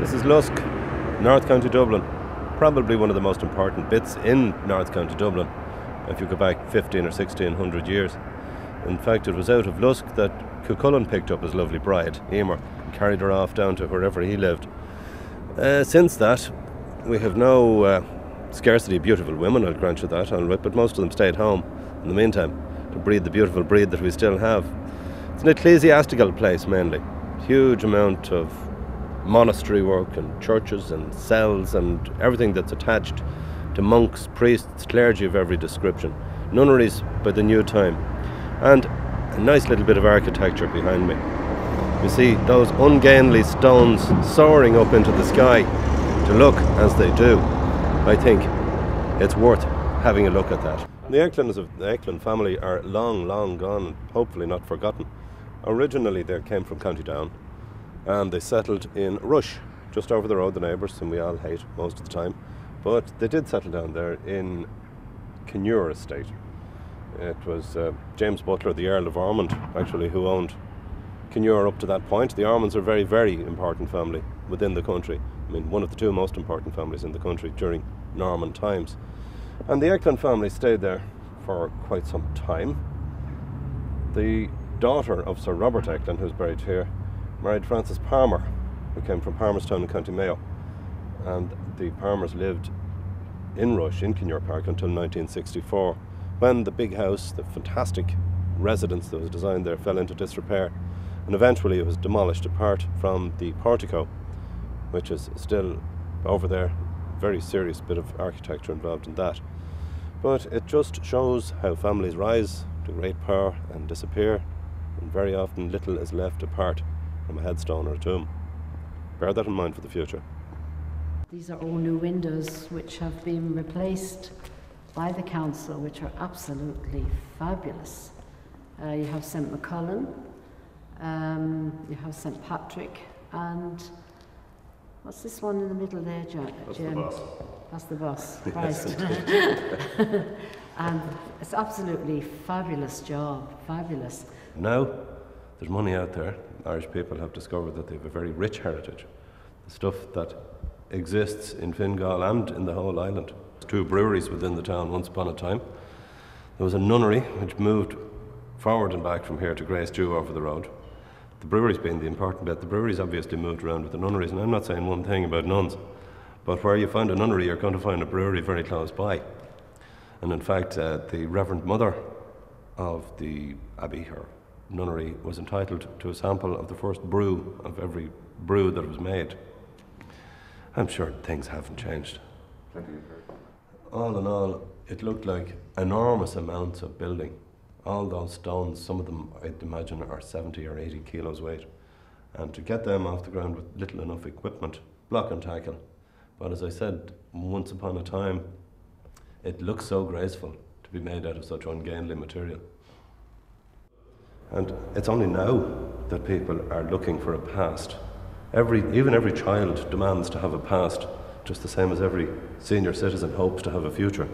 This is Lusk, North County Dublin. Probably one of the most important bits in North County Dublin, if you go back 15 or 1600 years. In fact, it was out of Lusk that Cuchulainn picked up his lovely bride, Emer, and carried her off down to wherever he lived. Since that, we have no scarcity of beautiful women, I'll grant you that, but most of them stayed home in the meantime to breed the beautiful breed that we still have. It's an ecclesiastical place mainly. Huge amount of monastery work and churches and cells and everything that's attached to monks, priests, clergy of every description. Nunneries by the new time. And a nice little bit of architecture behind me. You see those ungainly stones soaring up into the sky to look as they do. I think it's worth having a look at that. The Eklund family are long, long gone, hopefully not forgotten. Originally they came from County Down and they settled in Rush, just over the road, the neighbours, whom we all hate most of the time. But they did settle down there in Kinure estate. It was James Butler, the Earl of Ormond, actually, who owned Kinure up to that point. The Ormonds are a very, very important family within the country. I mean, one of the two most important families in the country during Norman times. And the Eklund family stayed there for quite some time. The daughter of Sir Robert Eklund, who's buried here, married Frances Palmer, who came from Palmerstown in County Mayo. And the Palmers lived in Rush, in Kinure Park, until 1964, when the big house, the fantastic residence that was designed there, fell into disrepair. And eventually it was demolished apart from the portico, which is still over there. Very serious bit of architecture involved in that. But it just shows how families rise to great power and disappear, and very often little is left apart from a headstone or a tomb. Bear that in mind for the future. These are all new windows which have been replaced by the council, which are absolutely fabulous. You have St. McCullen, you have St. Patrick, and what's this one in the middle there, Jim? That's the bus. That's the bus, Christ. And it's absolutely fabulous job, fabulous. Now, there's money out there. Irish people have discovered that they have a very rich heritage. The stuff that exists in Fingal and in the whole island. Two breweries within the town once upon a time. There was a nunnery which moved forward and back from here to Grace Dew over the road. The breweries being the important bit. The breweries obviously moved around with the nunneries, and I'm not saying one thing about nuns, but where you find a nunnery, you're going to find a brewery very close by. And in fact, the Reverend Mother of the abbey or nunnery was entitled to a sample of the first brew of every brew that was made. I'm sure things haven't changed. All in all, it looked like enormous amounts of building. All those stones, some of them I'd imagine are 70 or 80 kilos weight. And to get them off the ground with little enough equipment, block and tackle. But as I said, once upon a time, it looks so graceful to be made out of such ungainly material. And it's only now that people are looking for a past. Even every child demands to have a past, just the same as every senior citizen hopes to have a future.